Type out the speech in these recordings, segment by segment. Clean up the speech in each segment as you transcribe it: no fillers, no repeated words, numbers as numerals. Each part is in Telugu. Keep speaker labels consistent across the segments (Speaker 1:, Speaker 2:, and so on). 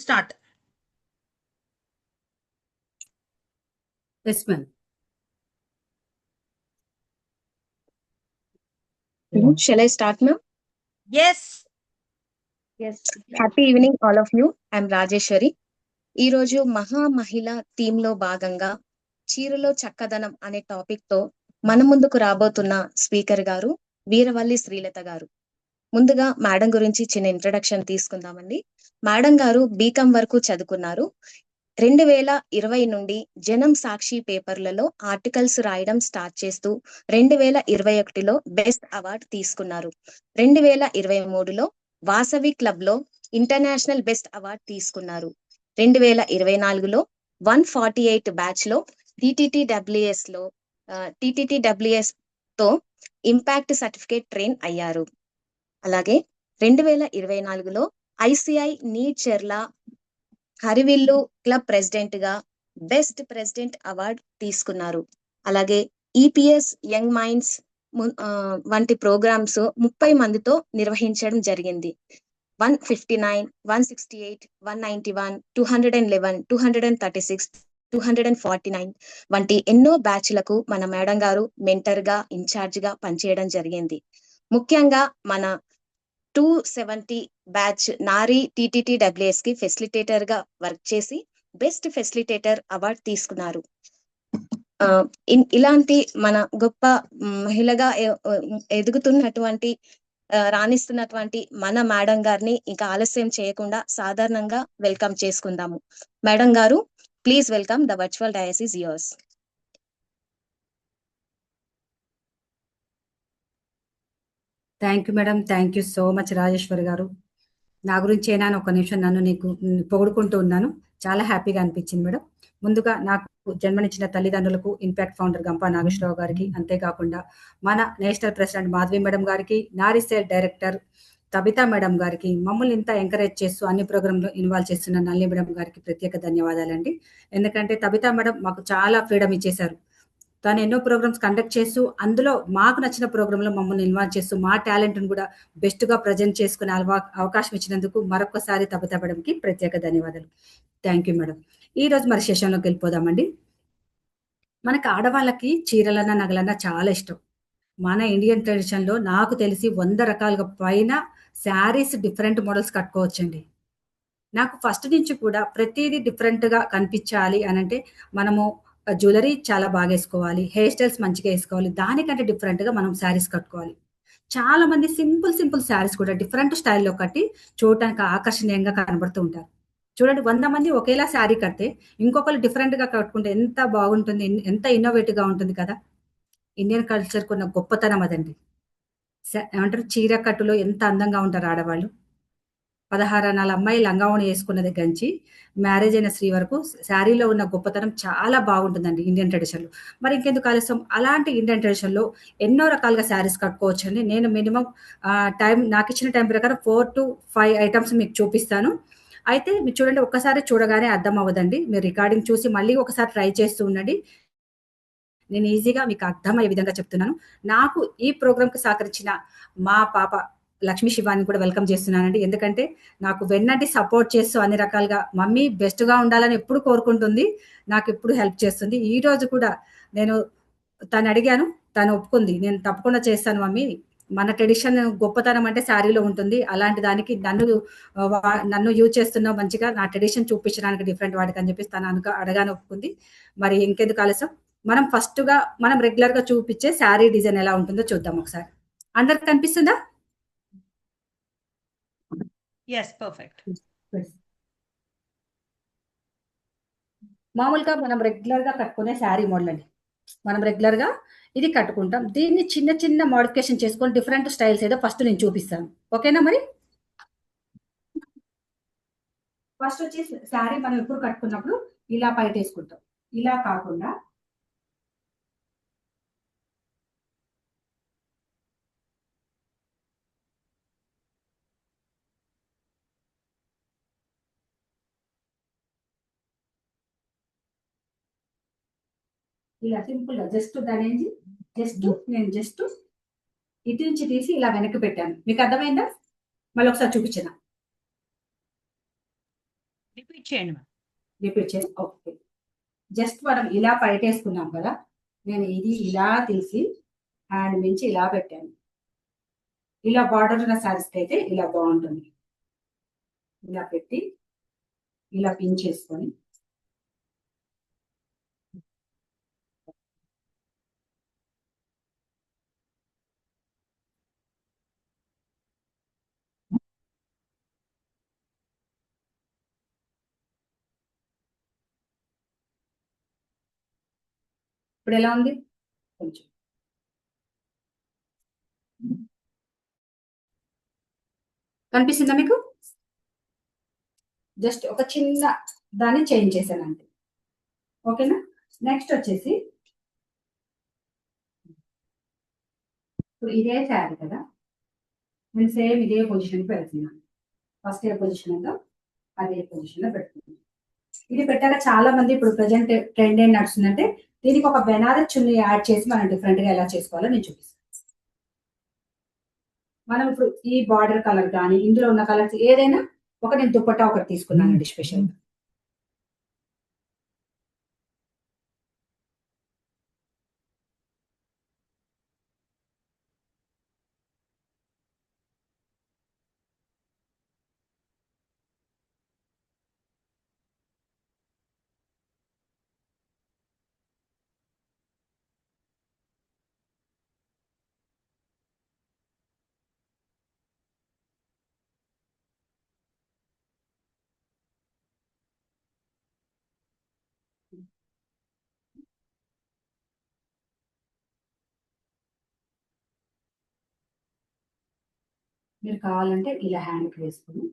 Speaker 1: start.
Speaker 2: Yes, ma'am.
Speaker 3: Shall I start, ma'am?
Speaker 1: Yes.
Speaker 3: Yes. Happy evening, all of you. I'm Rajeshwari. ఈ రోజు మహా మహిళ థీమ్ లో భాగంగా చీరలో చక్కదనం అనే టాపిక్ తో మన ముందుకు రాబోతున్న స్పీకర్ గారు వీరవల్లి శ్రీలత గారు. ముందుగా మేడం గురించి చిన్న ఇంట్రడక్షన్ తీసుకుందామండి. మేడం గారు బీకాం వరకు చదువుకున్నారు. 2020 నుండి జనం సాక్షి పేపర్లలో ఆర్టికల్స్ రాయడం స్టార్ట్ చేస్తూ 2021లో బెస్ట్ అవార్డు తీసుకున్నారు. 2023లో వాసవి క్లబ్ లో ఇంటర్నేషనల్ బెస్ట్ అవార్డు తీసుకున్నారు. 2024లో 148 బ్యాచ్ లో టీటీటీడబ్ల్యూఎస్ తో ఇంపాక్ట్ సర్టిఫికేట్ ట్రైన్ అయ్యారు. అలాగే 2024లో ఐసిఐ నీట్ చెర్ల హరివిల్లు క్లబ్ ప్రెసిడెంట్ గా బెస్ట్ ప్రెసిడెంట్ అవార్డు తీసుకున్నారు. అలాగే ఈపీఎస్ యంగ్ మైండ్స్ వంటి ప్రోగ్రామ్స్ 30 మందితో నిర్వహించడం జరిగింది. 159, 168, 191, 211, 236, 249 వంటి ఎన్నో బ్యాచ్లకు మన మేడం గారు మెంటర్ గా ఇన్ఛార్జ్ గా పనిచేయడం జరిగింది. ముఖ్యంగా మన 270 బ్యాచ్ నారీ టీటీటీడబ్ల్యూఎస్ కి ఫెసిలిటేటర్ గా వర్క్ చేసి బెస్ట్ ఫెసిలిటేటర్ అవార్డు తీసుకున్నారు. ఇలాంటి మన గొప్ప మహిళగా ఎదుగుతున్నటువంటి రాణిస్తున్నటువంటి మన మేడం గారిని ఇంకా ఆలస్యం చేయకుండా సాధారణంగా వెల్కమ్ చేసుకుందాము. మేడం గారు, please welcome. The virtual dais is yours.
Speaker 2: Thank you madam. Thank you so much Rajeshwari గారు. నా గురించి అయినా ఒక నిమిషం నన్ను నీకు పొగుడుకుంటూ ఉన్నాను. చాలా హ్యాపీగా అనిపించింది మేడం. ముందుగా నాకు జన్మనిచ్చిన తల్లిదండ్రులకు ఇంపాక్ట్ ఫౌండర్ గంపా నాగేశ్వరరావు గారికి, అంతేకాకుండా మన నేషనల్ ప్రెసిడెంట్ మాధవి మేడం గారికి, నారీ సెల్ డైరెక్టర్ తబితా మేడం గారికి, మమ్మల్ని ఇంత ఎంకరేజ్ చేస్తూ అన్ని ప్రోగ్రాంలో ఇన్వాల్వ్ చేస్తున్న నల్లి మేడం గారికి ప్రత్యేక ధన్యవాదాలండి. ఎందుకంటే తబితా మేడం మాకు చాలా ఫ్రీడమ్ ఇచ్చేశారు. తను ఎన్నో ప్రోగ్రామ్స్ కండక్ట్ చేస్తూ అందులో మాకు నచ్చిన ప్రోగ్రాంలో మమ్మల్ని ఇన్వాల్వ్ చేస్తూ మా టాలెంట్ను కూడా బెస్ట్గా ప్రజెంట్ చేసుకునే అవకాశం ఇచ్చినందుకు మరొకసారి తబితా మేడంకి ప్రత్యేక ధన్యవాదాలు. Thank you madam. ఈ రోజు మరి సెషన్లోకి వెళ్ళిపోదామండి. మనకు ఆడవాళ్ళకి చీరలన్నా నగలన్నా చాలా ఇష్టం. మన ఇండియన్ ట్రెడిషన్లో నాకు తెలిసి 100 రకాలుగా పైన శారీస్ డిఫరెంట్ మోడల్స్ కట్టుకోవచ్చండి. నాకు ఫస్ట్ నుంచి కూడా ప్రతిదీ డిఫరెంట్గా కనిపించాలి అని అంటే మనము జ్యువెలరీ చాలా బాగా వేసుకోవాలి, హెయిర్ స్టైల్స్ మంచిగా వేసుకోవాలి, దానికంటే డిఫరెంట్గా మనం శారీస్ కట్టుకోవాలి. చాలా మంది సింపుల్ శారీస్ కూడా డిఫరెంట్ స్టైల్లో కట్టి చూడటానికి ఆకర్షణీయంగా కనబడుతూ ఉంటారు. చూడండి, 100 మంది ఒకేలా శారీ కడితే ఇంకొకరు డిఫరెంట్గా కట్టుకుంటే ఎంత బాగుంటుంది, ఎంత ఇన్నోవేటివ్గా ఉంటుంది కదా. ఇండియన్ కల్చర్కి ఉన్న గొప్పతనం అదండి. ఏమంటారు, చీర కట్టులో ఎంత అందంగా ఉంటారు ఆడవాళ్ళు. 16 అనాల అమ్మాయి లంగావణి వేసుకున్నది గంచి మ్యారేజ్ అయిన స్త్రీ వరకు శారీలో ఉన్న గొప్పతనం చాలా బాగుంటుందండి ఇండియన్ ట్రెడిషన్లో. మరి ఇంకెందుకు ఆలస్యం, అలాంటి ఇండియన్ ట్రెడిషన్లో ఎన్నో రకాలుగా శారీస్ కట్టుకోవచ్చండి. నేను మినిమం నాకు ఇచ్చిన టైం ప్రకారం 4 to 5 ఐటమ్స్ మీకు చూపిస్తాను. అయితే మీరు చూడండి, ఒక్కసారి చూడగానే అర్థం అవ్వదండి. మీరు రికార్డింగ్ చూసి మళ్ళీ ఒకసారి ట్రై చేస్తూ ఉండండి. నేను ఈజీగా మీకు అర్థమయ్యే విధంగా చెప్తున్నాను. నాకు ఈ ప్రోగ్రామ్కి సహకరించిన మా పాప లక్ష్మీ శివాని కూడా వెల్కమ్ చేస్తున్నానండి. ఎందుకంటే నాకు వెన్నంటి సపోర్ట్ చేస్తూ అన్ని రకాలుగా మమ్మీ బెస్ట్గా ఉండాలని ఎప్పుడు కోరుకుంటుంది, నాకు ఎప్పుడు హెల్ప్ చేస్తుంది. ఈ రోజు కూడా నేను తను అడిగాను, తను ఒప్పుకుంది. నేను తప్పకుండా చేస్తాను మమ్మీ, మన ట్రెడిషన్ గొప్పతనం అంటే శారీలో ఉంటుంది, అలాంటి దానికి నన్ను యూజ్ చేస్తున్నావు, మంచిగా నా ట్రెడిషన్ చూపించడానికి డిఫరెంట్ వాడికి అని చెప్పేసి తను అడగానే ఒప్పుకుంది. మరి ఇంకెందుకు ఆలస్యం, మనం ఫస్ట్గా మనం రెగ్యులర్గా చూపించే శారీ డిజైన్ ఎలా ఉంటుందో చూద్దాం ఒకసారి. అందరికి కనిపిస్తుందా?
Speaker 1: Yes, perfect.
Speaker 2: మామూలుగా మనం రెగ్యులర్గా కట్టుకునే శారీ మోడల్ అండి. మనం రెగ్యులర్గా ఇది కట్టుకుంటాం. దీన్ని చిన్న చిన్న మోడిఫికేషన్ చేసుకొని డిఫరెంట్ స్టైల్స్ ఏదో ఫస్ట్ నేను చూపిస్తాను. ఓకేనా? మరి ఫస్ట్ వచ్చి శారీ మనం ఎప్పుడు కట్టుకున్నప్పుడు ఇలా పైట వేసుకుంటాం, ఇలా కాకుండా ఇలా సింపుల్ గా జస్ట్ దాని జస్ట్ ఇటు నుంచి తీసి ఇలా వెనక్కి పెట్టాను. మీకు అర్థమైందా? మళ్ళీ ఒకసారి చూపించిన.
Speaker 1: రిపీట్ చేయండి మ్యామ్.
Speaker 2: రిపీట్ చేసి ఓకే. జస్ట్ మనం ఇలా పైటేసుకున్నాం కదా, నేను ఇది ఇలా తీసి హ్యాండ్ మించి ఇలా పెట్టాను. ఇలా బార్డర్ ఉన్న శారీస్కి అయితే ఇలా బాగుంటుంది. ఇలా పెట్టి ఇలా పిన్ చేసుకొని ఇప్పుడు ఎలా ఉంది కొంచెం కనిపిస్తుందా మీకు? జస్ట్ ఒక చిన్న దాన్ని చేంజ్ చేశాను అంతే. ఓకేనా? నెక్స్ట్ వచ్చేసి ఇప్పుడు ఇదే శారీ కదా, నేను సేమ్ ఇదే పొజిషన్ పెడుతున్నాను. ఫస్ట్ ఏ పొజిషన్ ఉందో అదే పొజిషన్ లో పెడుతున్నాను. ఇది పెట్టాక చాలా మంది ఇప్పుడు ప్రజెంట్ ట్రెండ్ ఏం నడుస్తుందంటే దీనికి ఒక బెనారస్ చున్నీ యాడ్ చేసి మనం డిఫరెంట్ గా ఎలా చేసుకోవాలో నేను చూపిస్తాను. మనం ఇప్పుడు ఈ బార్డర్ కలర్ కానీ ఇందులో ఉన్న కలర్స్ ఏదైనా ఒక నేను దుపట్టా ఒకటి తీసుకున్నానండి స్పెషల్. మీరు కావాలంటే ఇలా హ్యాండ్కి వేసుకుని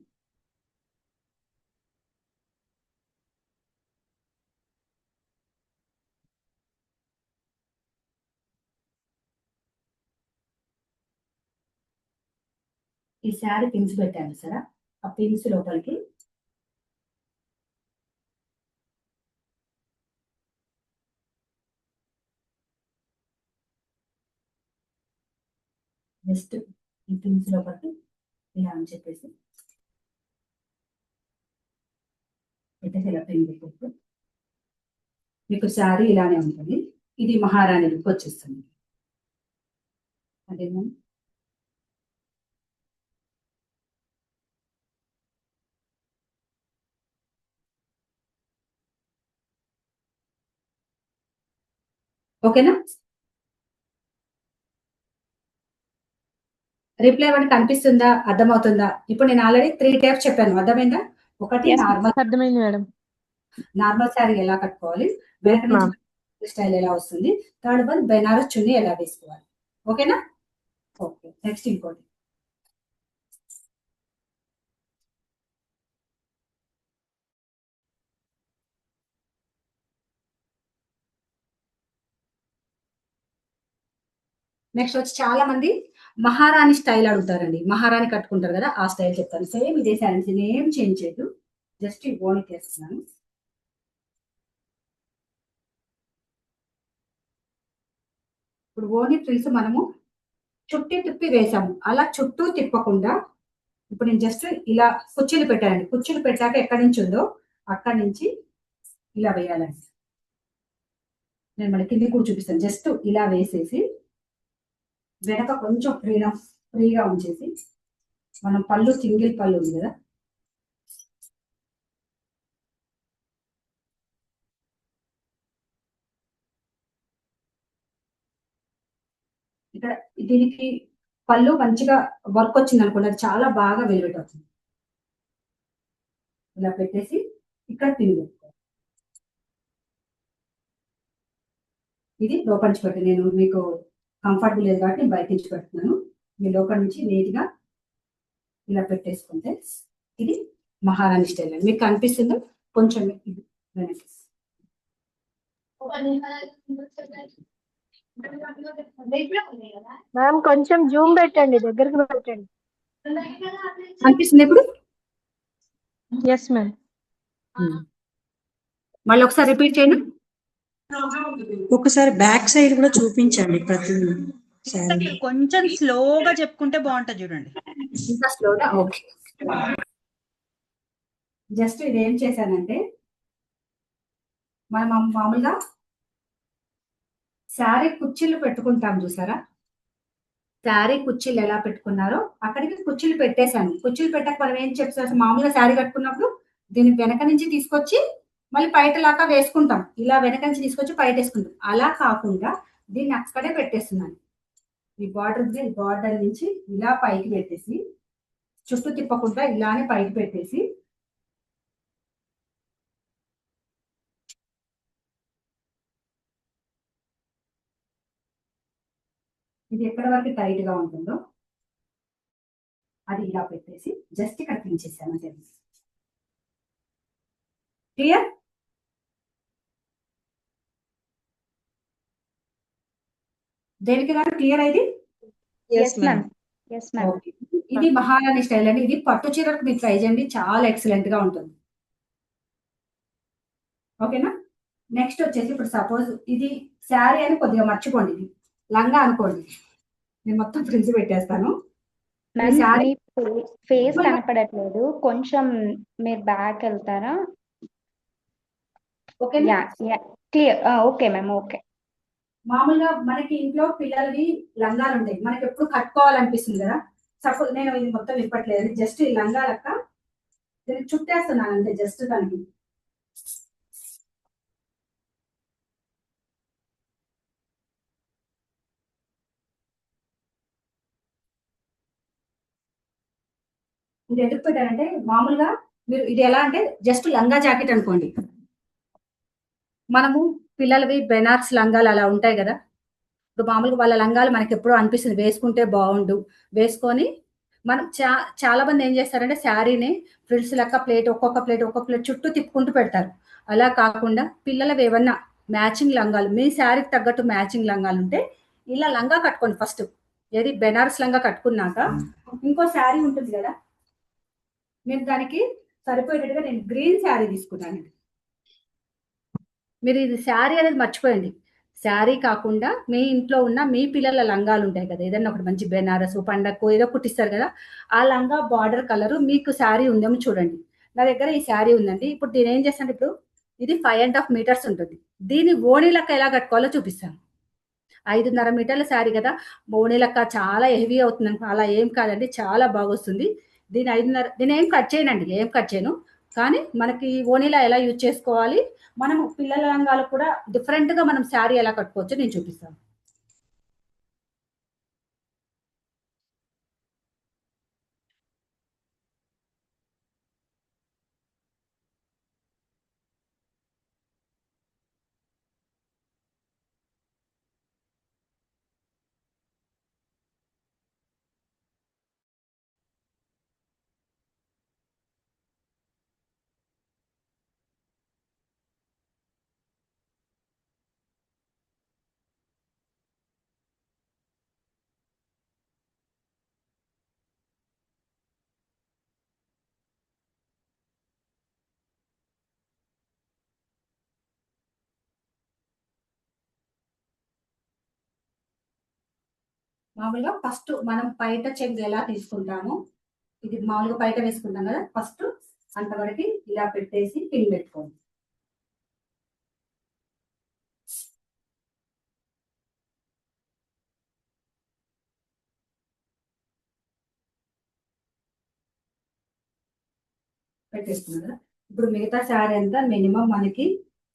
Speaker 2: ఈ శారీ పిన్స్ పెట్టాను సరే, ఆ పిన్స్ లోపలికి జస్ట్ ఈ పిన్స్ లోపలికి ఇలా అని చెప్పేసి పెట్టేసి ఇలా పిన్ పెట్టేసి మీకు శారీ ఇలానే ఉంటుంది. ఇది మహారాణి లుక్ వచ్చేస్తుంది. అదేమో ఓకేనా? రిప్లై ఇవ్వండి. కనిపిస్తుందా? అర్థమవుతుందా? ఇప్పుడు నేను ఆల్రెడీ 3 టైప్స్ చెప్పాను. అర్థమైందా? ఒకటి
Speaker 4: అర్థమైంది మేడం.
Speaker 2: నార్మల్ శారీ ఎలా కట్టుకోవాలి, వెనక నుంచి స్టైల్ ఎలా వస్తుంది, థర్డ్ వన్ బెనారస్ చున్నీ ఎలా వేసుకోవాలి. ఓకేనా? ఓకే. నెక్స్ట్ ఇంకోటి నెక్స్ట్ వచ్చి చాలా మంది మహారాణి స్టైల్ అడుగుతారండి. మహారాణి కట్టుకుంటారు కదా, ఆ స్టైల్ చెప్తాను. సేమ్ ఇదే శారీస్ ఏం చేంజ్ చేయదు, జస్ట్ ఈ ఓని చేస్తున్నాను. ఇప్పుడు ఓని ఫ్రిల్స్ మనము చుట్టి తిప్పి వేసాము, అలా చుట్టూ తిప్పకుండా ఇప్పుడు నేను జస్ట్ ఇలా కుర్చీలు పెట్టానండి. కుర్చీలు పెట్టాక ఎక్కడి నుంచి ఉందో అక్కడి నుంచి ఇలా వేయాలండి. నేను మళ్ళీ కింది కూడా చూపిస్తాను. జస్ట్ ఇలా వేసేసి వెనక కొంచెం ఫ్రీగా ఉంచేసి మనం పళ్ళు సింగిల్ పళ్ళు ఉంది కదా, ఇక్కడ దీనికి పళ్ళు మంచిగా వర్క్ వచ్చింది అనుకోండి, అది చాలా బాగా వెల్వెట్ అవుతుంది. ఇలా పెట్టేసి ఇక్కడ పిన్ పెట్టుకోవాలి. ఇది లోపల నుంచి పెట్టి నేను మీకు కంఫర్టబుల్ లేదు కాబట్టి బయట నుంచి పెడుతున్నాను. మీ లోపల నుంచి నీట్గా ఇలా పెట్టేసుకుంటే ఇది మహారాణి స్టైల్ అండి. మీకు కనిపిస్తుందో కొంచెం ఇది వెనక్కి.
Speaker 4: మ్యామ్ కొంచెం జూమ్ పెట్టండి, దగ్గరికి పెట్టండి.
Speaker 2: కనిపిస్తుంది ఇప్పుడు?
Speaker 4: Yes ma'am.
Speaker 2: మళ్ళీ ఒకసారి రిపీట్ చేయండి.
Speaker 5: ఒకసారి బ్యాక్ సైడ్ కూడా చూపించండి ప్రతి
Speaker 1: మీరు కొంచెం స్లోగా చెప్పుకుంటే బాగుంటుంది చూడండి.
Speaker 2: ఇంకా స్లోగా. ఓకే. జస్ట్ ఇది ఏం చేశానంటే మనం మామూలుగా శారీ కుర్చీలు పెట్టుకుంటాం చూసారా, శారీ కుర్చీలు ఎలా పెట్టుకున్నారో అక్కడికి కుర్చీలు పెట్టేశాను. కుర్చీలు పెట్టాక మనం ఏం చెప్తారు, మామూలుగా శారీ కట్టుకున్నప్పుడు దీన్ని వెనక నుంచి తీసుకొచ్చి మళ్ళీ పైటలాగా వేసుకుంటాం, ఇలా వెనక నుంచి తీసుకొచ్చి పైట వేసుకుంటాం. అలా కాకుండా దీన్ని అక్కడే పెట్టేస్తున్నాను. ఈ బార్డర్ నుంచి ఇలా పైకి పెట్టేసి చుట్టూ తిప్పకుండా ఇలానే పైకి పెట్టేసి ఇది ఎక్కడి వరకు టైట్ గా ఉంటుందో అది ఇలా పెట్టేసి జస్ట్ ఇక్కడ పిన్ చేశాను అంతే. క్లియర్? దేనికి గారు క్లియర్ అయింది?
Speaker 1: Yes ma'am. Yes ma'am.
Speaker 2: Okay. ఇది మహారాణి స్టైల్ అండి. ఇది పట్టు చీరకు మీరు ట్రై చేయండి, చాలా ఎక్సలెంట్ గా ఉంటుంది. ఓకేనా? నెక్స్ట్ వచ్చేసి ఇప్పుడు సపోజ్ ఇది శారీ అని కొద్దిగా మర్చిపోండి, ఇది లంగా అనుకోండి. నేను మొత్తం ఫ్రిడ్జ్ పెట్టేస్తాను.
Speaker 1: మ్యామ్
Speaker 2: శారీ
Speaker 1: మీ ఫేస్ కనపడట్లేదు, కొంచెం మీరు బ్యాక్ వెళ్తారా?
Speaker 2: ఓకేనా?
Speaker 1: Yeah yeah clear. Okay ma'am. Okay.
Speaker 2: మామూలుగా మనకి ఇంట్లో పిల్లలవి లంగాలు ఉంటాయి, మనకి ఎప్పుడు కట్టుకోవాలనిపిస్తుంది కదా. సపోజ్ నేను ఇది మొత్తం ఇప్పట్లేదు, జస్ట్ ఈ లంగా లెక్క దీనికి చుట్టేస్తున్నాను అంతే, జస్ట్ దానికి. ఇది ఎందుకు పెట్టారంటే మామూలుగా మీరు ఇది ఎలా అంటే జస్ట్ లంగా జాకెట్ అనుకోండి. మనము పిల్లలవి బెనార్స్ లంగాలు అలా ఉంటాయి కదా, ఇప్పుడు మామూలుగా వాళ్ళ లంగాలు మనకి ఎప్పుడూ అనిపిస్తుంది వేసుకుంటే బాగుండు, వేసుకొని మనం చాలా మంది ఏం చేస్తారంటే శారీని ఫ్రిల్స్ లెక్క ఒక్కొక్క ప్లేట్ చుట్టూ తిప్పుకుంటూ పెడతారు. అలా కాకుండా పిల్లలవి ఏమన్నా మ్యాచింగ్ లంగాలు, మీ శారీకి తగ్గట్టు మ్యాచింగ్ లంగాలు ఉంటే ఇలా లంగా కట్టుకోండి ఫస్ట్. ఏది బెనారస్ లంగా కట్టుకున్నాక ఇంకో శారీ ఉంటుంది కదా, నేను దానికి సరిపోయేటట్టుగా నేను గ్రీన్ శారీ తీసుకున్నానండి. మీరు ఇది శారీ అనేది మర్చిపోయండి. శారీ కాకుండా మీ ఇంట్లో ఉన్న మీ పిల్లల లంగాలు ఉంటాయి కదా, ఏదైనా ఒకటి మంచి బెనారస్ పండగకు ఏదో కుట్టిస్తారు కదా, ఆ లంగా బార్డర్ కలర్ మీకు శారీ ఉందేమో చూడండి. నా దగ్గర ఈ శారీ ఉందండి. ఇప్పుడు దీని ఏం చేస్తాను, ఇప్పుడు ఇది 5.5 మీటర్స్ ఉంటుంది. దీన్ని ఓణి లెక్క ఎలా కట్టుకోవాలో చూపిస్తాను. 5.5 మీటర్ల శారీ కదా, ఓణి లెక్క చాలా హెవీ అవుతుంది అనుకో, అలా ఏం కాదండి, చాలా బాగా వస్తుంది. దీని 5.5, దీని ఏం కట్ చేయనండి, ఏం కట్ చేయను. కానీ మనకి ఓణిలా ఎలా యూజ్ చేసుకోవాలి, మనం పిల్లల రంగాలకు కూడా డిఫరెంట్ గా మనం శారీ ఎలా కట్టుకోవచ్చో నేను చూపిస్తాను. మామూలుగా ఫస్ట్ మనం పైట చెక్ ఎలా తీసుకుంటామో, ఇది మామూలుగా పైట వేసుకుంటాం కదా, ఫస్ట్ అంతవరకు ఇలా పెట్టేసి పిన్ పెట్టుకోండి. పెట్టేసుకున్నాం కదా, ఇప్పుడు మిగతా శారీ అంతా మినిమం మనకి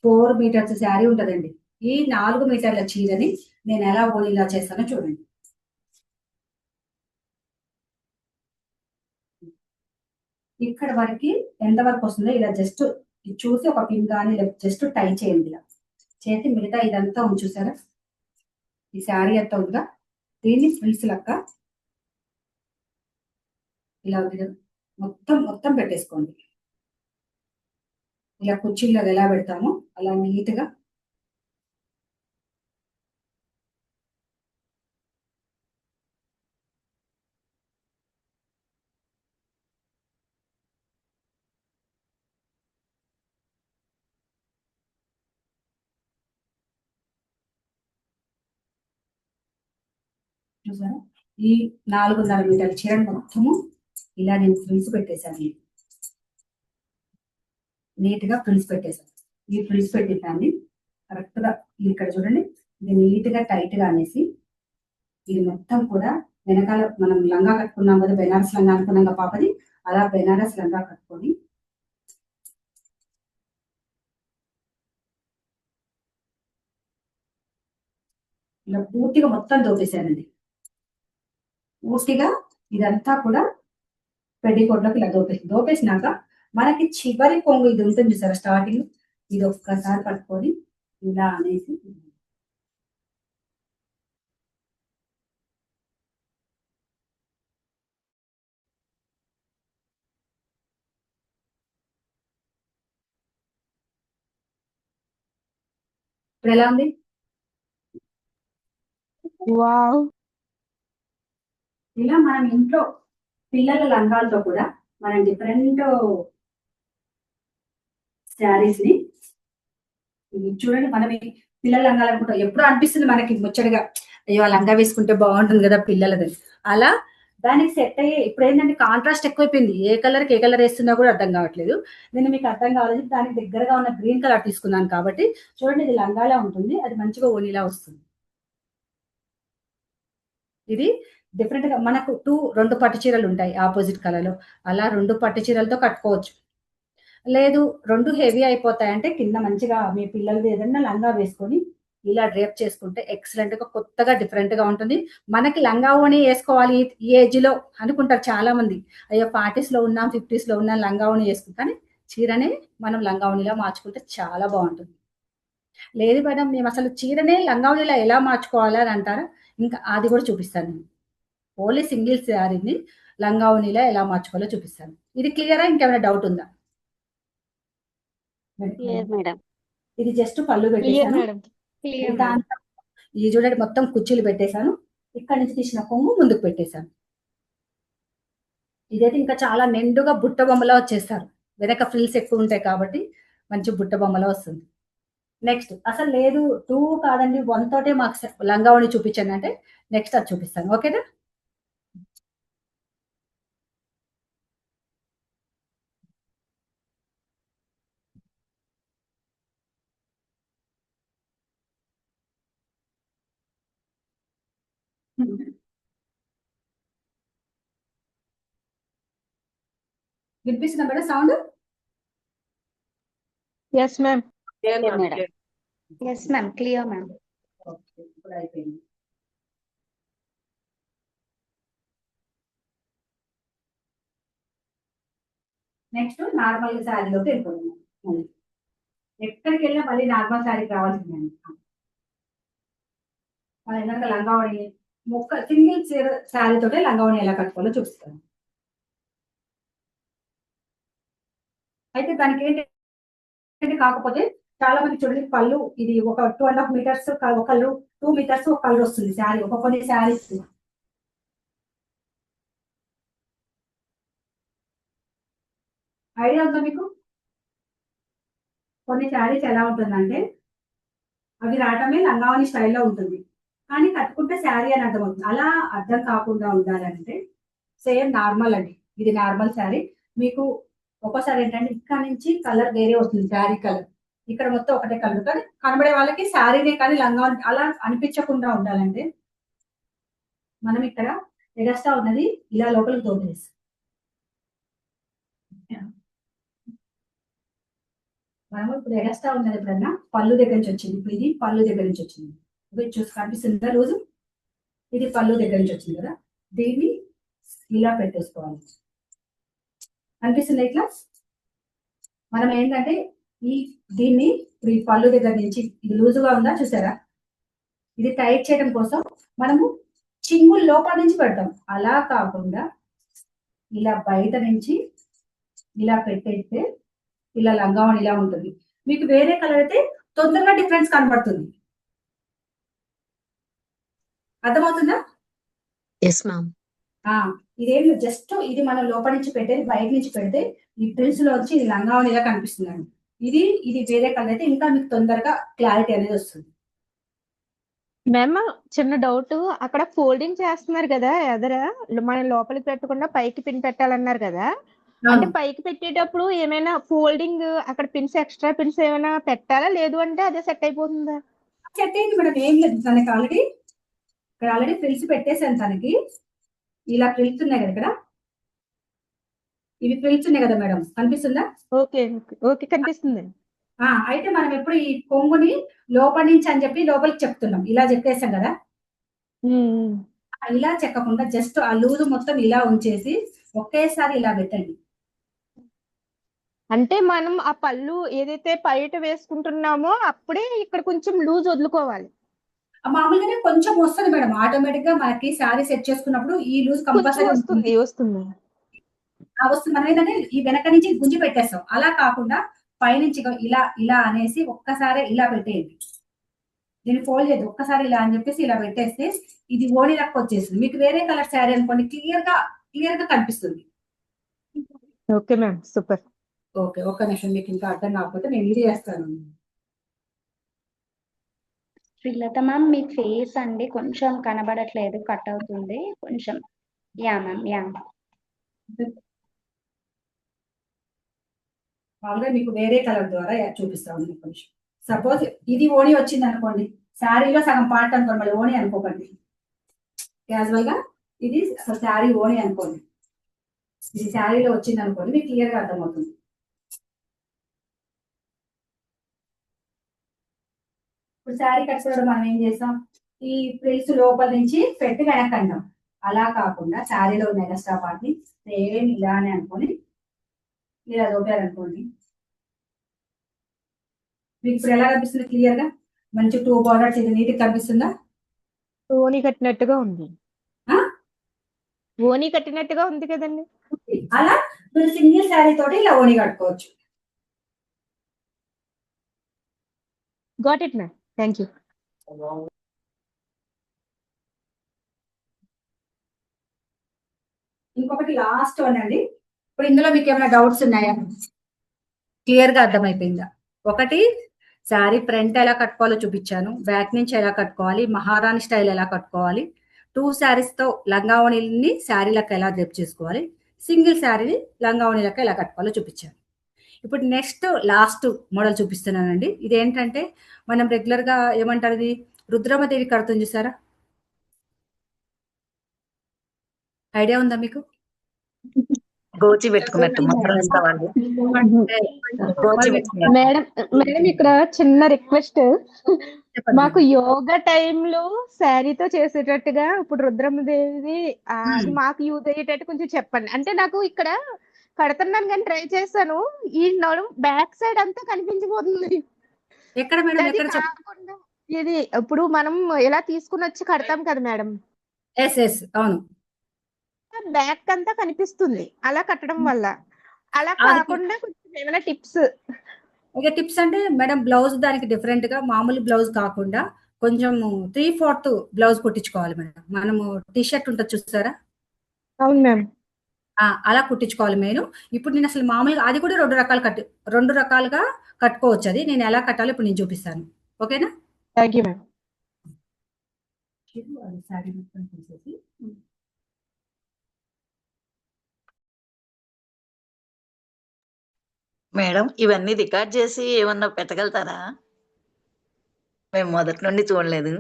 Speaker 2: 4 మీటర్స్ శారీ ఉంటదండి. ఈ 4 మీటర్ల చీరని నేను ఎలా ఓణిలా చేస్తానో చూడండి. ఇక్కడ వరకు ఎంత వరకు వస్తుందో ఇలా జస్ట్ చూసి ఒక పిన్ కానీ జస్ట్ టై చేయండి. ఇలా చేసి మిగతా ఇదంతా ఉంచూసారా, ఈ శారీ అంతా ఉందా, దీన్ని ఫ్రిల్స్ లెక్క ఇలా ఉంది కదా, మొత్తం పెట్టేసుకోండి. ఇలా కుర్చీలో ఎలా పెడతామో అలా నీట్ గా. చూసారా, ఈ 4.5 మీటర్ల చీరను మొత్తము ఇలా నేను ఫ్రిల్స్ పెట్టేశాను. నీట్ గా ఫ్రిల్స్ పెట్టేసాను. ఈ ఫ్రిల్స్ పెట్టిన దాన్ని కరెక్ట్ గా ఇక్కడ చూడండి, ఇది నీట్ గా టైట్ గా అనేసి ఇది మొత్తం కూడా వెనకాల మనం లంగా కట్టుకున్నాం కదా, బెనారస్ లంగా అనుకున్నాం కదా పాపది, అలా బెనారస్ లంగా కట్టుకొని ఇలా పూర్తిగా మొత్తం దోపేశానండి. పూర్తిగా ఇదంతా కూడా పెడికోట్లోకి ఇలా దోపేసినాక మనకి చివరి కొంగు ఇది ఉంటుంది చూసారా స్టార్టింగ్, ఇది ఒక్కసారి పట్టుకొని ఇలా అనేసి ఇప్పుడు ఎలా ఉంది?
Speaker 4: వావ్.
Speaker 2: ఇలా మనం ఇంట్లో పిల్లల లంగాలతో కూడా మనం డిఫరెంట్ శారీస్ ని చూడండి, మనం పిల్లల లంగాలు అనుకుంటాం, ఎప్పుడు అనిపిస్తుంది మనకి ముచ్చటగా, అయ్యో ఆ లంగా వేసుకుంటే బాగుంటుంది కదా పిల్లలది, అలా దానికి సెట్ అయ్యే. ఇప్పుడు ఏంటంటే కాంట్రాస్ట్ ఎక్కువైపోయింది, ఏ కలర్కి ఏ కలర్ వేస్తున్నా కూడా అర్థం కావట్లేదు. నేను మీకు అర్థం కావాలని దానికి దగ్గరగా ఉన్న గ్రీన్ కలర్ తీసుకున్నాను కాబట్టి చూడండి, ఇది లంగాలా ఉంటుంది, అది మంచిగా ఓనిలా వస్తుంది. ఇది డిఫరెంట్ గా మనకు రెండు పట్టు చీరలు ఉంటాయి ఆపోజిట్ కలర్ లో, అలా 2 పట్టు చీరలతో కట్టుకోవచ్చు. లేదు 2 హెవీ అయిపోతాయంటే కింద మంచిగా మీ పిల్లలది ఏదైనా లంగా వేసుకొని ఇలా డ్రేప్ చేసుకుంటే ఎక్సలెంట్ గా కొత్తగా డిఫరెంట్ గా ఉంటుంది. మనకి లంగా ఓణి వేసుకోవాలి ఈ ఏజ్ లో అనుకుంటారు చాలా మంది, అయ్యో 40s లో ఉన్నాం 50s లో ఉన్నాం లంగా ఓణి వేసుకుంటాం, కానీ చీరనే మనం లంగా ఓణిలా మార్చుకుంటే చాలా బాగుంటుంది. లేదు మేడం మేము అసలు చీరనే లంగా ఓణిలా ఎలా మార్చుకోవాలి అని అంటారా, ఇంకా అది కూడా చూపిస్తాను నేను. ఓన్లీ సింగిల్ శారీని లంగా ఓణిలా ఎలా మార్చుకోవాలో చూపిస్తాను. ఇది క్లియరా, ఇంకేమైనా డౌట్ ఉందా?
Speaker 6: మేడం.
Speaker 2: ఇది జస్ట్ పళ్ళు
Speaker 4: క్లియర్
Speaker 2: పెట్టేశాను.
Speaker 4: మేడం.
Speaker 1: క్లియర్
Speaker 2: దాంట్లో ఇది చూడండి మొత్తం కుర్చీలు పెట్టేశాను, ఇక్కడ నుంచి తీసిన కొంగు ముందుకు పెట్టేశాను. ఇదైతే ఇంకా చాలా నిండుగా బుట్ట బొమ్మలా వచ్చేస్తారు, వెనక ఫ్రిల్స్ ఎక్కువ ఉంటాయి కాబట్టి మంచి బుట్ట బొమ్మలా వస్తుంది. నెక్స్ట్ అసలు లేదు 2 కాదండి 1 తోటే మాకు లంగా ఓణి చూపించండి అంటే నెక్స్ట్ అది చూపిస్తాను. ఓకేనా? వినిపిస్తుందా madam sound?
Speaker 4: Yes ma'am.
Speaker 6: Madam.
Speaker 1: Yes ma'am, clear ma'am.
Speaker 2: Okay, ఇప్పుడు అయిపోయింది. నెక్స్ట్ నార్మల్ శారీలోకి వెళ్ళిపోతున్నాం. మళ్ళీ ఎక్కడికి వెళ్ళినా మళ్ళీ నార్మల్ శారీకి రావాల్సిందండి. మన ఎందుకంటే లంగావణి సింగిల్ శారీ తోటే లంగావణి ఎలా కట్టుకోవాలో చూపిస్తాను. అయితే దానికి ఏంటంటే కాకపోతే చాలా మంది చూడండి పళ్ళు ఇది ఒక 2.5 మీటర్స్ ఒక కలర్, 2 మీటర్స్ ఒక కలర్ వస్తుంది శారీ, ఒక కొన్ని శారీస్. ఐడియా ఉందా మీకు? కొన్ని శారీస్ ఎలా ఉంటుందంటే అవి రావటమే లంగావణి స్టైల్లో ఉంటుంది, కానీ కట్టుకుంటే శారీ అని అర్థం అవుతుంది. అలా అర్థం కాకుండా ఉండాలంటే సేమ్ నార్మల్ అండి, ఇది నార్మల్ శారీ. మీకు ఒక్కోసారి ఏంటంటే ఇక్కడ నుంచి కలర్ వేరే వస్తుంది, శారీ కలర్ ఇక్కడ మొత్తం ఒకటే కలర్, కానీ కనబడే వాళ్ళకి శారీనే కానీ లంగావణి అలా అనిపించకుండా ఉండాలంటే మనం ఇక్కడ ఎగస్ట్రా ఉన్నది ఇలా లోపలికి తోపేసి మనము ఇప్పుడు ఎగస్ట్రా ఉన్నది ఎప్పుడన్నా పళ్ళు దగ్గర నుంచి వచ్చింది, ఇప్పుడు ఇది పళ్ళు దగ్గర నుంచి వచ్చింది, ఇది చూసి కనిపిస్తుందా రోజు, ఇది పళ్ళు దగ్గర నుంచి వచ్చింది కదా, దీన్ని ఇలా పెట్టేసుకోవాలి. అనిపిస్తుంది ఇట్లా? మనం ఏంటంటే దీన్ని ఇప్పుడు ఈ పళ్ళు దగ్గర నుంచి ఇది లూజుగా ఉందా చూసారా, ఇది టైట్ చేయడం కోసం మనము చింగులు లోపల నుంచి పెడతాం, అలా కాకుండా ఇలా బయట నుంచి ఇలా పెట్టేస్తే ఇలా లంగావణి ఇలా ఉంటుంది. మీకు వేరే కలర్ అయితే తొందరగా డిఫరెన్స్ కనబడుతుంది. అర్థమవుతుందా?
Speaker 6: Yes ma'am.
Speaker 2: ఇదేం జస్ట్ ఇది మనం లోపల నుంచి పెట్టేది, బయట నుంచి పెడితే ఈ ప్రిల్స్ లో వచ్చి ఇది లంగావణి ఇలా కనిపిస్తుందండి. ఇది వేరే కలర్ అయితే ఇంకా మీకు తొందరగా క్లారిటీ అనేది వస్తుంది.
Speaker 4: మ్యామ్ చిన్న డౌట్, అక్కడ ఫోల్డింగ్ చేస్తున్నారు కదా ఎదర, మనం లోపలికి పెట్టకుండా పైకి పిన్ పెట్టాలన్నారు కదా, అంటే
Speaker 2: అవును.
Speaker 4: పైకి పెట్టేటప్పుడు ఏమైనా ఫోల్డింగ్ అక్కడ పిన్స్ ఎక్స్ట్రా పిన్స్ ఏమైనా పెట్టాలా, లేదు అంటే అదే సెట్ అయిపోతుందా?
Speaker 2: సెట్ అయింది మేడం, ఏం లేదు తనకి ఆల్రెడీ. ఇక్కడ ఆల్రెడీ ఫ్రిల్స్ పెట్టేశాను తనకి. ఇలా ఫ్రిల్స్ ఉన్నాయి కదా ఇక్కడ, ఇవి ఫ్రిల్స్ ఉన్నాయి కదా మేడం, కనిపిస్తుందా?
Speaker 4: ఓకే ఓకే ఓకే, కనిపిస్తుంది.
Speaker 2: అయితే మనం ఎప్పుడు ఈ కొంగుని లోపలి నుంచి అని చెప్పి లోపలికి చెప్తున్నాం, ఇలా చెప్పేసాం కదా.
Speaker 4: ఉమ్.
Speaker 2: ఇలా చెక్కకుండా జస్ట్ ఆ లూజ్ మొత్తం ఇలా ఉంచేసి ఒకేసారి ఇలా పెట్టండి.
Speaker 4: అంటే మనం ఆ పళ్ళు ఏదైతే బయట వేసుకుంటున్నామో అప్పుడే ఇక్కడ కొంచెం లూజ్ వదులుకోవాలి.
Speaker 2: మామూలుగానే కొంచెం వస్తుంది మేడం, ఆటోమేటిక్ గా మనకి శారీ సెట్ చేసుకున్నప్పుడు ఈ లూజ్
Speaker 4: కొంచెం
Speaker 2: కంపల్సరీ ఉంటుంది.
Speaker 4: వస్తుంది.
Speaker 2: వస్తుంది, మనం ఏంటంటే ఈ వెనక నుంచి గుంజి పెట్టేస్తాం. అలా కాకుండా పైనుంచి ఇలా ఇలా అనేసి ఒక్కసారి ఇలా పెట్టేయండి. దీన్ని ఫోల్డ్ చేయదు, ఒక్కసారి ఇలా అని చెప్పేసి ఇలా పెట్టేస్తే ఇది ఓణి లెక్క వచ్చేస్తుంది. మీకు వేరే కలర్ శారీ అనుకోండి, క్లియర్ గా కనిపిస్తుంది.
Speaker 4: Okay ma'am, super.
Speaker 2: ఓకే, ఒక్క నిమిషం, మీకు ఇంకా అర్థం కాకపోతే నేను ఇది చేస్తాను.
Speaker 1: శ్రీలత మ్యామ్, మీ ఫేస్ అండి కొంచెం కనబడట్లేదు, కట్ అవుతుంది కొంచెం. Yeah ma'am, yeah.
Speaker 2: మామూలుగా మీకు వేరే కలర్ ద్వారా చూపిస్తాను. మీకు కొంచెం సపోజ్ ఇది ఓణి వచ్చింది అనుకోండి, శారీలో సగం పార్ట్ అనుకోండి, మళ్ళీ ఓణి అనుకోకండి. క్యాజువల్ గా ఇది అసలు శారీ ఓణి అనుకోండి, ఇది శారీలో వచ్చింది అనుకోండి, మీకు క్లియర్ గా అర్థమవుతుంది. ఇప్పుడు శారీ కట్టుకోవడం మనం ఏం చేస్తాం, ఈ ఫ్రిల్స్ లోపల నుంచి పెట్టి వెనక్కి అంటాం. అలా కాకుండా శారీలో ఉన్న ఎక్స్ట్రా పార్ట్ ని సేమ్ ఇలానే అనుకొని ఇలా దోపారనుకోండి, మీకు ఇప్పుడు ఎలా కనిపిస్తుంది క్లియర్ గా, మంచి 2 బార్డర్స్ ఇది నీట్ కనిపిస్తుందా?
Speaker 4: ఓని కట్టినట్టుగా ఉంది.
Speaker 2: ఆ?
Speaker 4: ఓని కట్టినట్టుగా ఉంది కదండి.
Speaker 2: అలా మీరు సింగిల్ శారీ తోటి ఇలా ఓణి కట్టుకోవచ్చు.
Speaker 4: Got it ma'am, thank you.
Speaker 2: ఇంకొకటి లాస్ట్ వన్ అండి. ఇప్పుడు ఇందులో మీకు ఏమైనా డౌట్స్ ఉన్నాయా? క్లియర్ గా అర్థమైపోయిందా? ఒకటి, శారీ ఫ్రంట్ ఎలా కట్టుకోవాలో చూపించాను, బ్యాక్ నుంచి ఎలా కట్టుకోవాలి, మహారాణి స్టైల్ ఎలా కట్టుకోవాలి, 2 శారీస్ తో లంగావణిని శారీ లెక్క ఎలా డ్రెప్ చేసుకోవాలి, సింగిల్ శారీని లంగావణి లెక్క ఎలా కట్టుకోవాలో చూపించాను. ఇప్పుడు నెక్స్ట్ లాస్ట్ మోడల్ చూపిస్తున్నానండి. ఇదేంటంటే మనం రెగ్యులర్ గా ఏమంటారు, ఇది రుద్రమదేవి కడుతుంది చూసారా? ఐడియా ఉందా మీకు?
Speaker 6: గోచి పెట్టుకున్నట్టు మహారాష్ట్ర వాళ్ళు గోచి పెట్టుకున్నట్టు.
Speaker 4: మేడం మేడం, ఇక్కడ చిన్న రిక్వెస్ట్.
Speaker 2: చెప్పండి.
Speaker 4: మాకు యోగా టైంలో శారీతో చేసేటట్టుగా ఇప్పుడు రుద్రమదేవి అది మాకు యూజ్ అయ్యేటట్టు కొంచెం చెప్పండి. అంటే నాకు ఇక్కడ కడుతున్నాను కానీ ట్రై చేశాను, ఈ నడు బ్యాక్ సైడ్ అంతా కనిపించిపోతుంది.
Speaker 2: ఎక్కడ మేడం,
Speaker 4: అది
Speaker 2: ఎక్కడ
Speaker 4: కాకుండా ఇది ఇప్పుడు మనం ఎలా తీసుకుని వచ్చి కడతాం కదా మేడం,
Speaker 2: ఎస్ అవును.
Speaker 4: బ్యాక్ అంతా కనిపిస్తుంది అలా కట్టడం వల్ల. అలా
Speaker 2: అది
Speaker 4: కాకుండా కొంచెం ఏమైనా టిప్స్?
Speaker 2: ఇక టిప్స్ అంటే మేడం, బ్లౌజ్ దానికి డిఫరెంట్ గా మామూలు బ్లౌజ్ కాకుండా కొంచెం 3/4 బ్లౌజ్ కుట్టించుకోవాలి మేడం. మనము టీ షర్ట్ ఉంటుంది చూస్తారా,
Speaker 4: అవును మ్యామ్.
Speaker 2: అలా కుట్టించుకోవాలి మెయిన్. ఇప్పుడు నేను అసలు మామూలుగా అది కూడా 2 రకాలుగా కట్టుకోవచ్చు. అది నేను ఎలా కట్టాలో ఇప్పుడు నేను చూపిస్తాను. ఓకేనా?
Speaker 4: Thank you ma'am.
Speaker 2: శారీ మొత్తం తీసేసి
Speaker 6: మేడం, ఇవన్నీ రికార్డ్ చేసి ఏమన్నా పెట్టగలుగుతారా? మేము మొదటి నుండి చూడలేదు.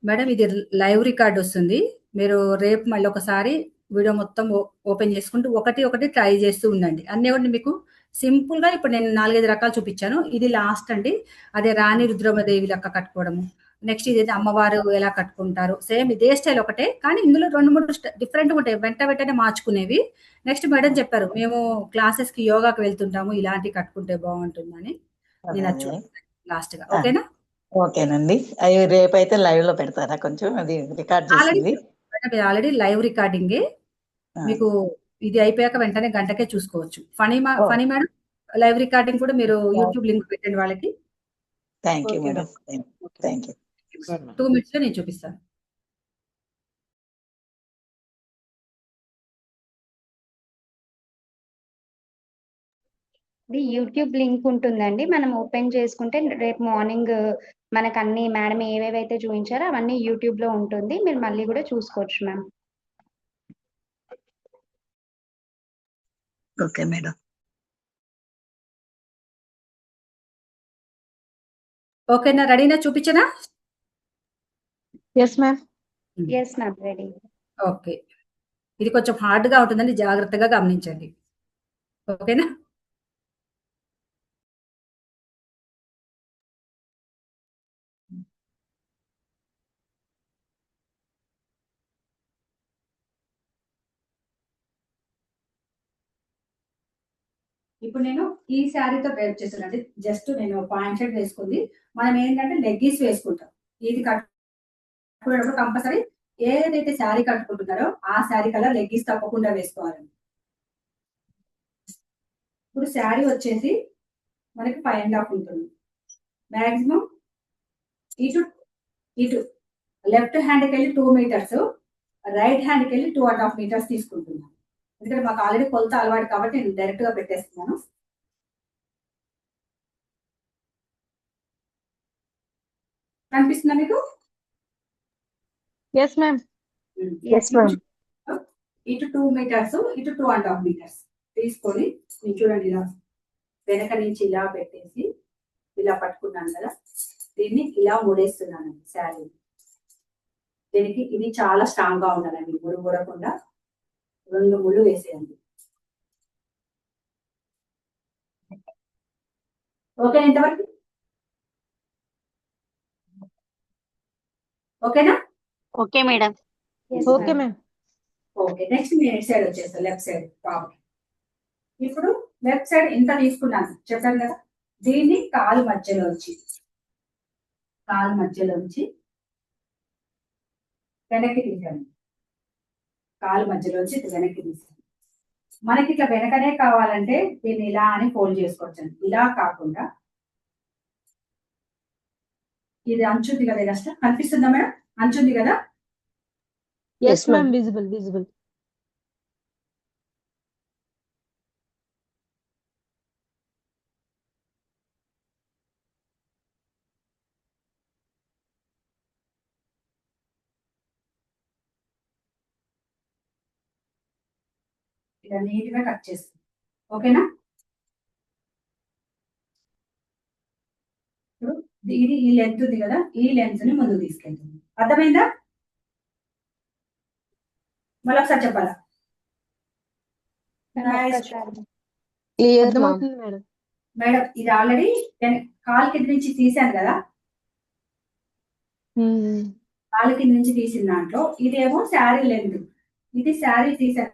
Speaker 2: మేడం, ఇది లైవ్ రికార్డ్ వస్తుంది. మీరు రేపు మళ్ళీ ఒకసారి వీడియో మొత్తం ఓపెన్ చేసుకుంటూ ఒకటి ట్రై చేస్తూ ఉండండి. అన్నీ కూడా మీకు సింపుల్ గా ఇప్పుడు నేను 4-5 రకాలు చూపించాను. ఇది లాస్ట్ అండి. అదే రాణి రుద్రమదేవి లెక్క కట్టుకోవడము. నెక్స్ట్ ఇది అమ్మవారు ఎలా కట్టుకుంటారు, సేమ్ ఇదే స్టైల్ ఒకటే, కానీ ఇందులో 2-3 డిఫరెంట్ ఉంటాయి, వెంటనే మార్చుకునేవి. నెక్స్ట్ మేడం చెప్పారు, మేము క్లాసెస్ కి యోగాకి వెళ్తుంటాము, ఇలాంటివి కట్టుకుంటే బాగుంటుందని నేను అది లాస్ట్ గా. ఓకేనా?
Speaker 6: ఓకేనండి. అవి రేపైతే లైవ్ లో పెడతారా? కొంచెం అది రికార్డ్ చేసింది
Speaker 2: ఆల్రెడీ లైవ్ రికార్డింగే. మీకు ఇది అయిపోయాక వెంటనే గంటకే చూసుకోవచ్చు. ఫనీ మేడం, లైవ్ రికార్డింగ్ కూడా మీరు యూట్యూబ్ లింక్ పెట్టండి వాళ్ళకి.
Speaker 6: Thank you madam, thank you.
Speaker 2: 2 minutes లో నేను చూపిస్తాను.
Speaker 1: ఇది యూట్యూబ్ లింక్ ఉంటుందండి, మనం ఓపెన్ చేసుకుంటే రేపు మార్నింగ్ మనకు అన్ని మేడం ఏవేవైతే చూపించారో అవన్నీ యూట్యూబ్ లో ఉంటుంది, మీరు మళ్ళీ కూడా చూసుకోవచ్చు మ్యామ్.
Speaker 6: Okay madam.
Speaker 2: ఓకేనా, రెడీనా, చూపించనా?
Speaker 4: Yes ma'am.
Speaker 1: Yes ma'am, ready.
Speaker 2: Okay, ఇది కొంచెం హార్డ్గా ఉంటుందండి, జాగ్రత్తగా గమనించండి. ఓకేనా? ఇప్పుడు నేను ఈ శారీతో డ్రైవ్ చేస్తానండి. జస్ట్ నేను పాయింట్ షర్ట్ వేసుకుంది. మనం ఏంటంటే లెగ్గీస్ వేసుకుంటాం. ఇది కట్టుకునేటప్పుడు కంపల్సరీ ఏదైతే శారీ కట్టుకుంటున్నారో ఆ శారీ కలర్ లెగ్గీస్ తప్పకుండా వేసుకోవాలండి. ఇప్పుడు శారీ వచ్చేసి మనకి 5.5 ఉంటుంది. మాక్సిమం ఇటు ఇటు లెఫ్ట్ హ్యాండ్కి వెళ్ళి 2 మీటర్స్, రైట్ హ్యాండ్కి వెళ్ళి 2.5 మీటర్స్ తీసుకుంటున్నాను. ఎందుకంటే మాకు ఆల్రెడీ కొలత అలవాటు కాబట్టి నేను డైరెక్ట్ గా పెట్టేస్తున్నాను. కనిపిస్తుందా మీకు?
Speaker 4: Yes ma'am.
Speaker 2: ఇటు 2 మీటర్స్, ఇటు 2.5 మీటర్స్ తీసుకొని మీరు చూడండి, ఇలా వెనక నుంచి ఇలా పెట్టేసి ఇలా పట్టుకున్నాను కదా, దీన్ని ఇలా ముడేస్తున్నాను శారీ. దీనికి ఇది చాలా స్ట్రాంగ్ గా ఉండాలండి, ముడకుండా 2 ముళ్ళు వేసేయండి. ఓకే, ఇంతవరకు ఓకేనా?
Speaker 7: Okay madam.
Speaker 4: Okay ma'am.
Speaker 2: Okay, next నేను ఎట్ సైడ్ వచ్చేస్తాను, లెఫ్ట్ సైడ్ టాప్. ఇప్పుడు లెఫ్ట్ సైడ్ ఇంత తీసుకున్నాను చెప్పాను కదా, దీన్ని కాలు మధ్యలోంచి వెనక్కి తీసాను. కాలు మధ్యలోంచి వెనక్కి తీసాను. మనకి ఇట్లా వెనకనే కావాలంటే దీన్ని ఇలా అని ఫోల్డ్ చేసుకోవచ్చు. ఇలా కాకుండా ఇది అంచుంది కదా, ఇలా కనిపిస్తుందా మేడం? అంచుంది కదా.
Speaker 4: Yes ma'am, visible.
Speaker 2: ఇలా నీట్ గా కట్ చేస్తాం. ఓకేనా? ఇప్పుడు ఇది ఈ లెంత్ ఉంది కదా, ఈ లెంత్ ని ముందుకు తీసుకెళ్తుంది. అర్థమైందా? మళ్ళీ ఒకసారి చెప్పాలా?
Speaker 4: అర్థమవుతుంది మేడం.
Speaker 2: మేడం ఇది ఆల్రెడీ కాలు కింద నుంచి తీసాను కదా, కాలు కింద నుంచి తీసిన దాంట్లో ఇదేమో శారీ లెంత్, ఇది శారీ తీసాను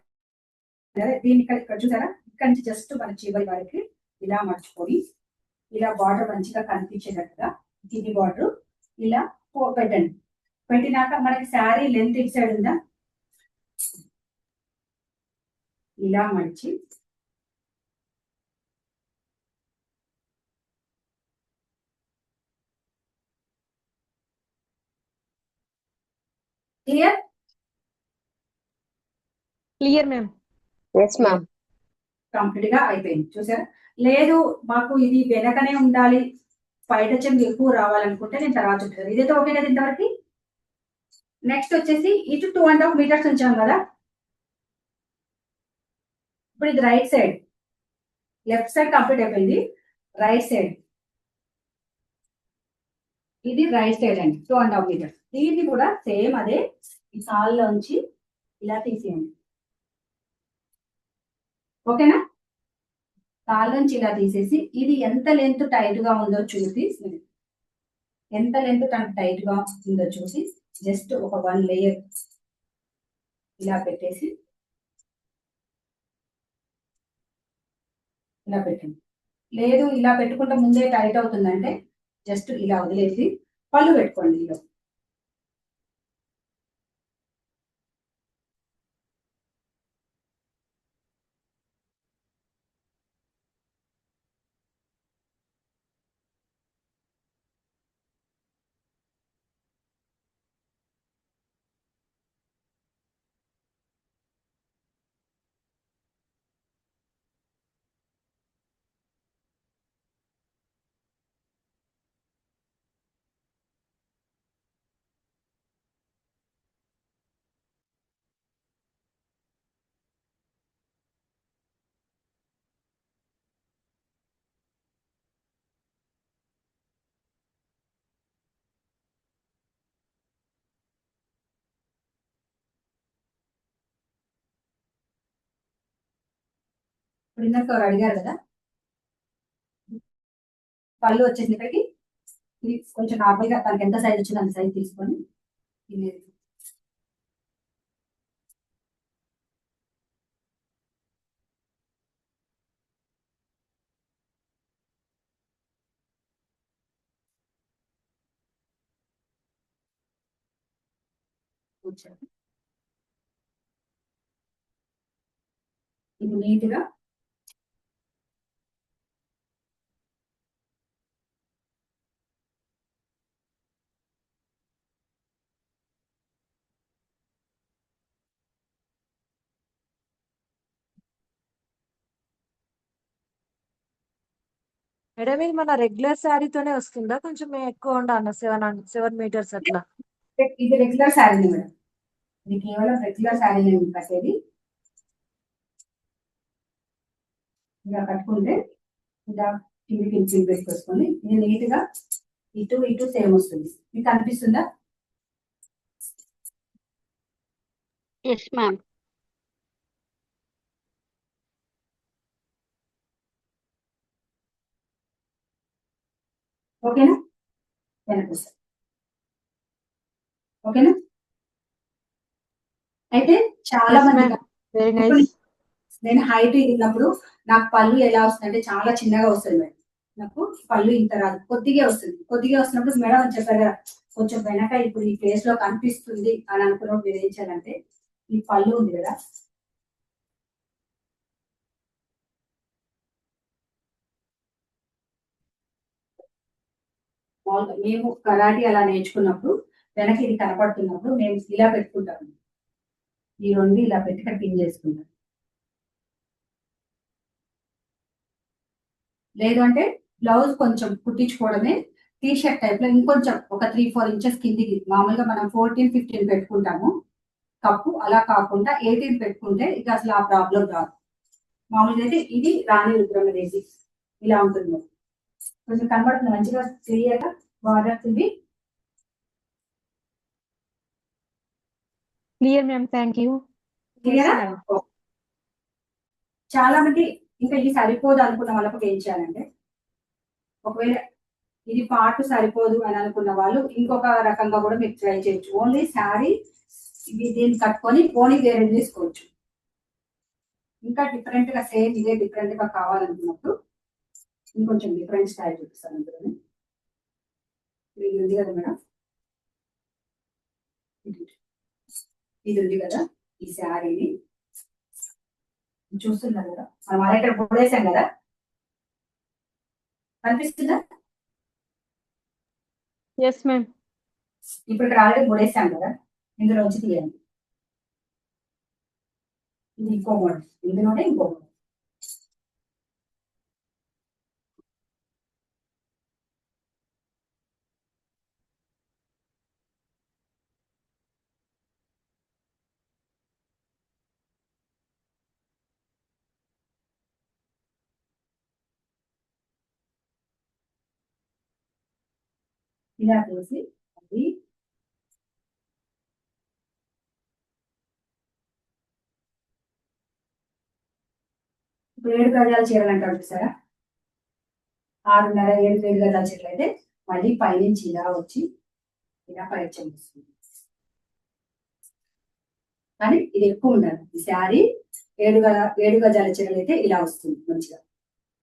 Speaker 2: కదా, దీన్ని ఇక్కడ చూసారా, ఇక్కడ నుంచి జస్ట్ మన చివరి వరకు ఇలా మర్చుకొని ఇలా బార్డర్ మంచిగా కనిపించేటట్టుగా ఇది బార్డర్ ఇలా పెట్టండి. పెట్టినాక మనకి శారీ లెంత్ ఇటు సైడ్ ఉందా, ఇలా మడిచి
Speaker 4: క్లియర్ మ్యామ్.
Speaker 2: కంప్లీట్ గా అయిపోయింది. చూసారా? లేదు మాకు ఇది వెనకనే ఉండాలి, బయట చెంది ఎక్కువ రావాలనుకుంటే నేను తర్వాత చెప్తాను. ఇదైతే ఓకే కదా ఇంతవరకు. నెక్స్ట్ వచ్చేసి ఇటు 2.5 మీటర్స్ ఉంచాం కదా, ఇప్పుడు ఇది right side, left side complete అయిపోయింది. రైట్ సైడ్, ఇది రైట్ సైడ్ అండి, 2.5 మీటర్స్. దీన్ని కూడా సేమ్ అదే ఈ కాల్లోంచి ఇలా తీసేయండి. ఓకేనా? కాళ్ళ నుంచి ఇలా తీసేసి ఇది ఎంత లెంత్ టైట్ గా ఉందో చూసి, ఎంత లెంత్ టైట్ గా ఉందో చూసి జస్ట్ ఒక 1 లేయర్ ఇలా పెట్టేసి ఇలా పెట్టండి. లేదు ఇలా పెట్టుకుంటే ముందే టైట్ అవుతుందంటే జస్ట్ ఇలా వదిలేసి పళ్ళు పెట్టుకోండి. ఇలా ఇప్పుడు ఇందాక ఎవరు అడిగారు కదా, పళ్ళు వచ్చేసి ఇక్కడికి ఇది కొంచెం నార్మల్గా తనకి ఎంత సైజ్ వచ్చిందో అంత సైజ్ తీసుకొని ఇది కూర్చోండి. ఇది నీట్గా
Speaker 7: మేడం ఇది మన రెగ్యులర్ శారీతోనే వస్తుందా, కొంచెం ఎక్కువ ఉండాలి 7 మీటర్స్ అట్లా?
Speaker 2: ఇది రెగ్యులర్ శారీ మేడం, ఇది కేవలం రెగ్యులర్ శారీ కట్టేది. ఇలా కట్టుకుంటే ఇలా కిందికి ఇంచి పెట్టుకొని ఇది నీట్గా ఇటు ఇటు సేమ్ వస్తుంది. మీకు అనిపిస్తుందా?
Speaker 8: Yes ma'am.
Speaker 2: ఓకేనా? ఓకేనా? అయితే చాలా మంది
Speaker 4: వెరీ నైస్.
Speaker 2: నేను హైట్ ఉన్నప్పుడు నాకు పళ్ళు ఎలా వస్తుంది అంటే చాలా చిన్నగా వస్తుంది మేడం. నాకు పళ్ళు ఇంత రాదు, కొద్దిగా వస్తుంది. కొద్దిగా వస్తున్నప్పుడు మేడం అని చెప్పారు కదా, కొంచెం వెనక ఇప్పుడు ఈ ప్లేస్ లో కనిపిస్తుంది అని అనుకున్నప్పుడు మీరు ఏం చేయాలంటే ఈ పళ్ళు ఉంది కదా, మేము కరాటీ అలా నేర్చుకున్నప్పుడు వెనక ఇది కనపడుతున్నప్పుడు మేము ఇలా పెట్టుకుంటాము. ఈ రెండు ఇలా పెట్టి కటింగ్ చేసుకుంటాం. లేదు అంటే బ్లౌజ్ కొంచెం కుట్టించుకోవడమే, టీ షర్ట్ టైప్ లో ఇంకొంచెం ఒక 3-4 ఇంచెస్ కిందికి, మామూలుగా మనం 14-15 పెట్టుకుంటాము కప్పు, అలా కాకుండా 18 పెట్టుకుంటే ఇక అసలు ఆ ప్రాబ్లం రాదు. మామూలుగా అయితే ఇది రాణి రుద్రమదేవి ఇలా ఉంటుంది. కొంచెం కనబడుతుంది మంచిగా క్లియర్ గా బార్డర్స్ ఇవి.
Speaker 4: Clear ma'am, thank you.
Speaker 2: క్లియరా? చాలా మంది ఇంకా ఇది సరిపోదు అనుకున్న వాళ్ళకి ఏం చేయాలంటే, ఒకవేళ ఇది పార్ట్ సరిపోదు అని అనుకున్న వాళ్ళు ఇంకొక రకంగా కూడా మీరు ట్రై చేయొచ్చు. ఓన్లీ శారీ ఇది దీన్ని కట్టుకొని ఓన్లీ వేరే తీసుకోవచ్చు. ఇంకా డిఫరెంట్ గా సేమ్ ఇదే డిఫరెంట్ గా కావాలనుకున్నప్పుడు ఇంకొంచెం డిఫరెంట్ స్టైల్ చూపిస్తాను. అందులో ఇది ఉంది కదా మేడం, ఇది ఉంది కదా ఈ శారీని చూస్తున్నారు కదా, మనం అలా ఇక్కడ పొడేసాం కదా, కనిపిస్తుందా?
Speaker 4: Yes ma'am.
Speaker 2: ఇప్పుడు ఇక్కడ ఆల్రెడీ పొడేసాం కదా, ఇందులో వచ్చి తీయండి. ఇది ఇంకో మోడల్, ఇందులోనే ఇంకో మోడల్. ఇలా చేసి అది ఇప్పుడు 7 గజాల చీరలు అంటారు చూసారా, 6.5-7 గజాల చీరలు అయితే మళ్ళీ పైనుంచి ఇలా వచ్చి ఇలా పరిచయం వస్తుంది. కానీ ఇది ఎక్కువ ఉండాలి. ఈ శారీ 7 గజాల చీరలు అయితే ఇలా వస్తుంది మంచిగా.